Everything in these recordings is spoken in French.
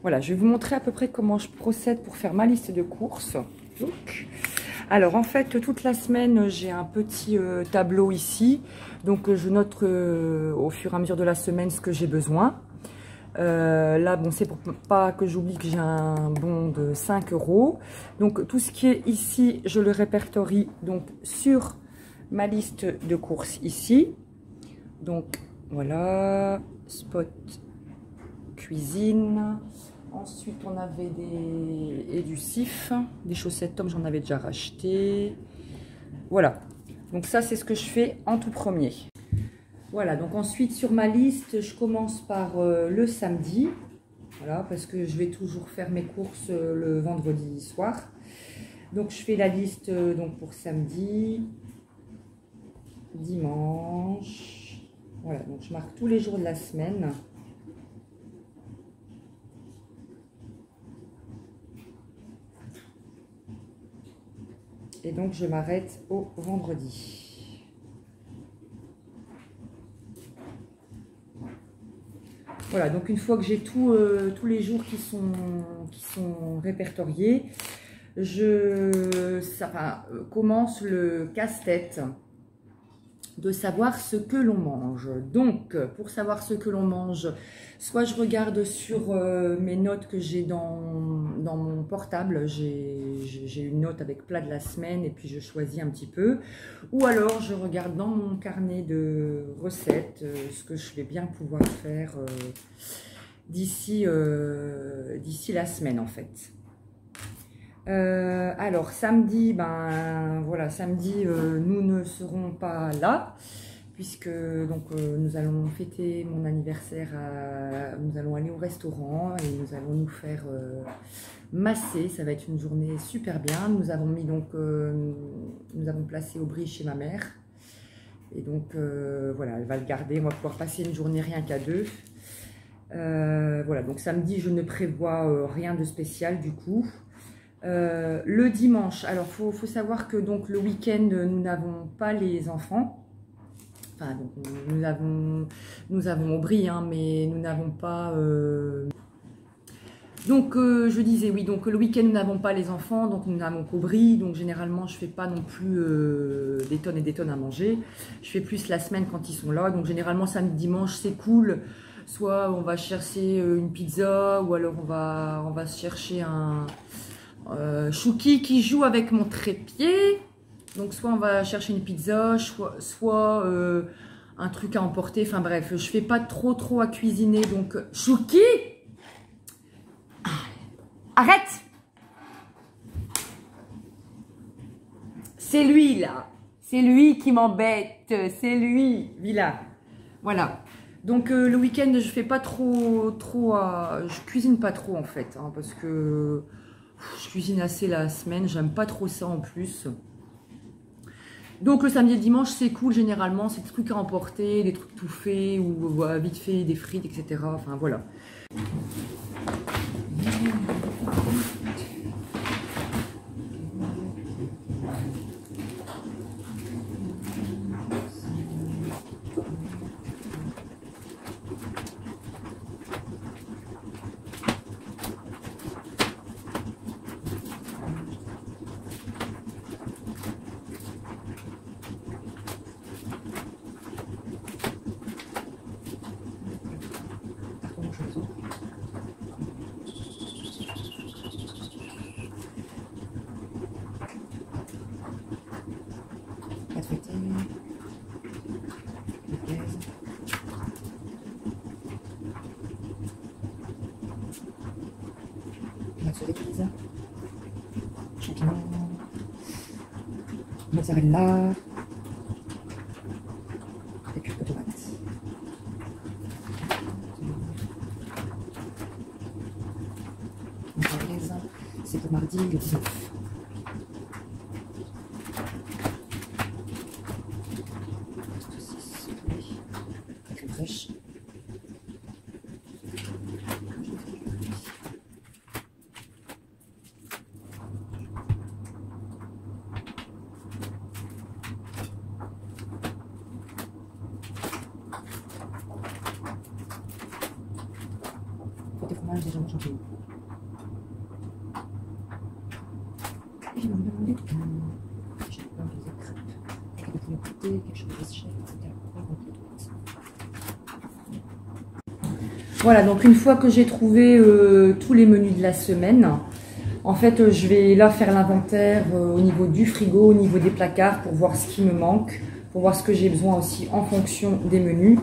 Voilà, je vais vous montrer à peu près comment je procède pour faire ma liste de courses. Donc, alors en fait, toute la semaine, j'ai un petit tableau ici. Donc je note au fur et à mesure de la semaine ce que j'ai besoin. Là, bon, c'est pour pas que j'oublie que j'ai un bon de 5 €. Donc tout ce qui est ici, je le répertorie donc sur ma liste de courses ici. Donc voilà, spot cuisine. Ensuite, on avait du Sif, des chaussettes Tom, j'en avais déjà racheté. Voilà, donc ça c'est ce que je fais en tout premier. Voilà, donc ensuite sur ma liste, je commence par le samedi. Voilà, parce que je vais toujours faire mes courses le vendredi soir. Donc je fais la liste donc pour samedi, dimanche. Voilà, donc je marque tous les jours de la semaine. Et donc je m'arrête au vendredi. Voilà, donc une fois que j'ai tous les jours qui sont répertoriés, commence le casse-tête de savoir ce que l'on mange. Donc, pour savoir ce que l'on mange, soit je regarde sur mes notes que j'ai dans mon portable, j'ai une note avec plat de la semaine et puis je choisis un petit peu. Ou alors, je regarde dans mon carnet de recettes ce que je vais bien pouvoir faire d'ici la semaine en fait. Alors samedi, ben voilà, samedi nous ne serons pas là puisque donc nous allons fêter mon anniversaire, nous allons aller au restaurant et nous allons nous faire masser. Ça va être une journée super bien. Nous avons mis donc nous avons placé Aubry chez ma mère et donc voilà, elle va le garder. On va pouvoir passer une journée rien qu'à deux. Voilà, donc samedi je ne prévois rien de spécial du coup. Le dimanche, alors faut savoir que donc le week-end nous n'avons pas les enfants, enfin donc nous avons Aubry hein, mais nous n'avons pas donc je disais oui, donc le week-end nous n'avons pas les enfants, donc nous n'avons qu'Aubry, donc généralement je fais pas non plus des tonnes et des tonnes à manger, je fais plus la semaine quand ils sont là, donc généralement samedi dimanche c'est cool. Soit on va chercher une pizza ou alors on va se chercher un Chouki qui joue avec mon trépied. Donc soit on va chercher une pizza, soit un truc à emporter. Enfin bref, je fais pas trop à cuisiner. Donc Chouki, arrête. C'est lui là. C'est lui qui m'embête. C'est lui. Villa. Voilà. Donc le week-end je fais pas trop je cuisine pas trop en fait hein, parce que je cuisine assez la semaine, j'aime pas trop ça en plus. Donc le samedi et le dimanche c'est cool généralement, c'est des trucs à emporter, des trucs tout faits ou vite fait, des frites, etc. Enfin voilà. Champignons, mozzarella et puis tomates. C'est pour mardi le 19. Saucisse, poulet, crème fraîche. Ah, j'ai jamais changé. Et je me demandais, j'ai pas envie de crêpes. Quelque chose de côté, quelque chose de cher, etc. Voilà, donc une fois que j'ai trouvé tous les menus de la semaine, en fait, je vais là faire l'inventaire au niveau du frigo, au niveau des placards pour voir ce qui me manque, pour voir ce que j'ai besoin aussi en fonction des menus.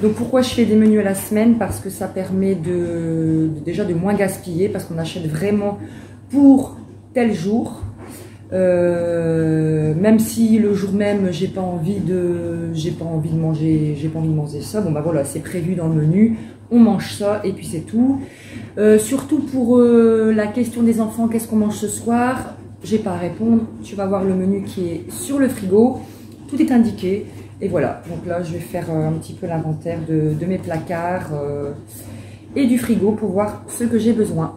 Donc pourquoi je fais des menus à la semaine? Parce que ça permet déjà de moins gaspiller, parce qu'on achète vraiment pour tel jour. Même si le jour même j'ai pas envie de manger ça, bon bah voilà, c'est prévu dans le menu, on mange ça et puis c'est tout. Surtout pour la question des enfants, qu'est-ce qu'on mange ce soir? J'ai pas à répondre, tu vas voir le menu qui est sur le frigo, tout est indiqué et voilà. Donc là je vais faire un petit peu l'inventaire de mes placards et du frigo pour voir ce que j'ai besoin.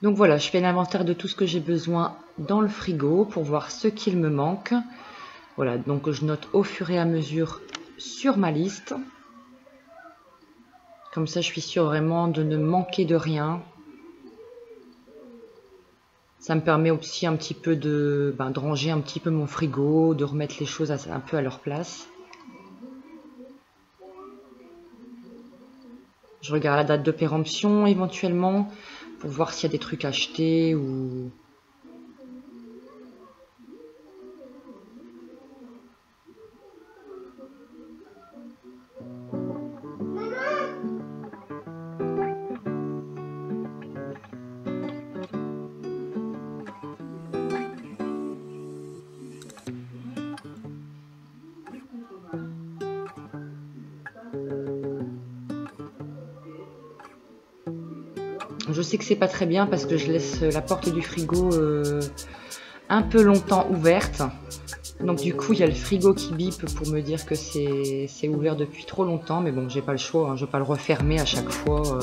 Donc voilà, je fais l'inventaire de tout ce que j'ai besoin dans le frigo pour voir ce qu'il me manque. Voilà, donc je note au fur et à mesure sur ma liste. Comme ça, je suis sûre vraiment de ne manquer de rien. Ça me permet aussi un petit peu de ranger un petit peu mon frigo, de remettre les choses un peu à leur place. Je regarde la date de péremption éventuellement pour voir s'il y a des trucs achetés ou... Je sais que c'est pas très bien parce que je laisse la porte du frigo un peu longtemps ouverte. Donc du coup, il y a le frigo qui bip pour me dire que c'est ouvert depuis trop longtemps. Mais bon, j'ai pas le choix, hein, je vais pas le refermer à chaque fois.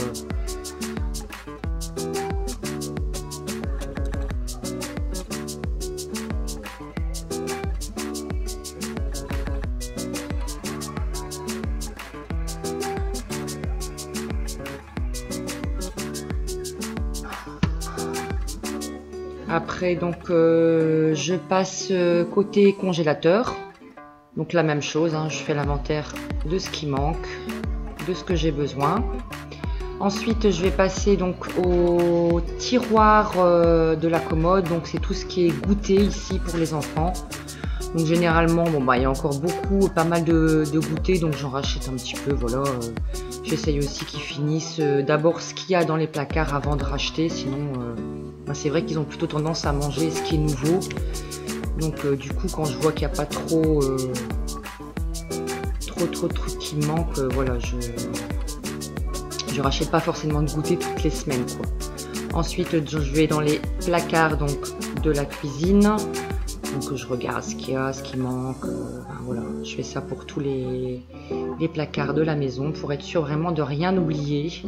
Après, donc, je passe côté congélateur. Donc la même chose, hein, je fais l'inventaire de ce qui manque, de ce que j'ai besoin. Ensuite, je vais passer donc au tiroir de la commode. Donc c'est tout ce qui est goûter ici pour les enfants. Donc généralement, bon bah il y a encore pas mal de goûter, donc j'en rachète un petit peu, voilà. J'essaye aussi qu'ils finissent d'abord ce qu'il y a dans les placards avant de racheter, sinon c'est vrai qu'ils ont plutôt tendance à manger ce qui est nouveau. Donc du coup quand je vois qu'il n'y a pas trop de trucs qui manquent, voilà, je rachète pas forcément de goûter toutes les semaines, quoi. Ensuite je vais dans les placards donc de la cuisine. Donc je regarde ce qu'il y a, ce qui manque, voilà, je fais ça pour tous les placards de la maison pour être sûr vraiment de rien oublier.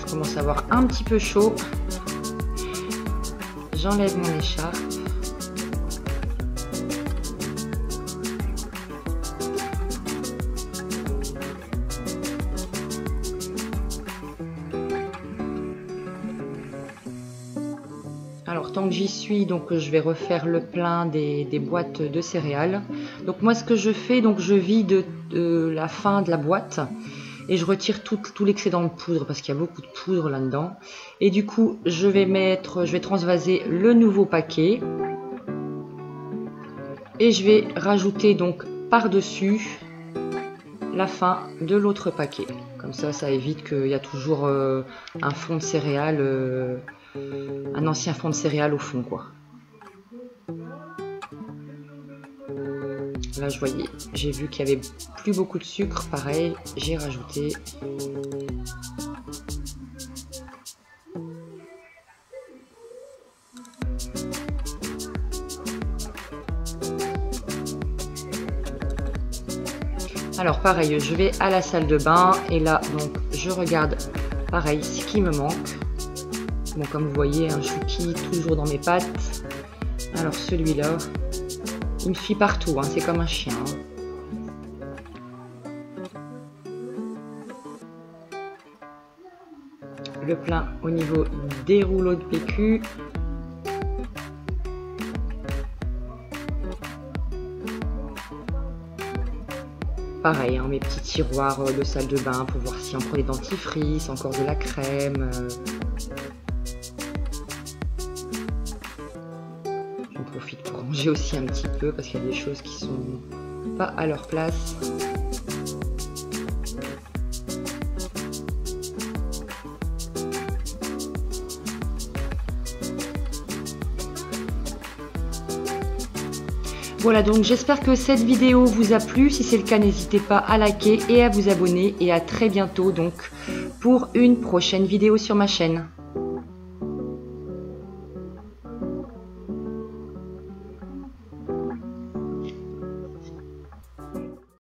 Je commence à avoir un petit peu chaud. J'enlève mon écharpe. Alors tant que j'y suis, donc je vais refaire le plein des boîtes de céréales. Donc moi ce que je fais, donc je vide la fin de la boîte et je retire tout l'excédent de poudre parce qu'il y a beaucoup de poudre là-dedans. Et du coup je vais transvaser le nouveau paquet. Et je vais rajouter donc par-dessus la fin de l'autre paquet. Comme ça évite qu'il y a toujours un fond de céréales, un ancien fond de céréales au fond, quoi. Là, je voyais, j'ai vu qu'il y avait plus beaucoup de sucre. Pareil, j'ai rajouté. Alors pareil, je vais à la salle de bain et là donc je regarde pareil ce qui me manque. Bon, comme vous voyez, un chouki toujours dans mes pattes. Alors celui-là, il me suit partout, hein, c'est comme un chien. Le plein au niveau des rouleaux de PQ. Pareil, hein, mes petits tiroirs de salle de bain pour voir si encore des dentifrices, encore de la crème. J'en profite pour ranger aussi un petit peu parce qu'il y a des choses qui sont pas à leur place. Voilà, donc j'espère que cette vidéo vous a plu. Si c'est le cas, n'hésitez pas à liker et à vous abonner. Et à très bientôt donc pour une prochaine vidéo sur ma chaîne.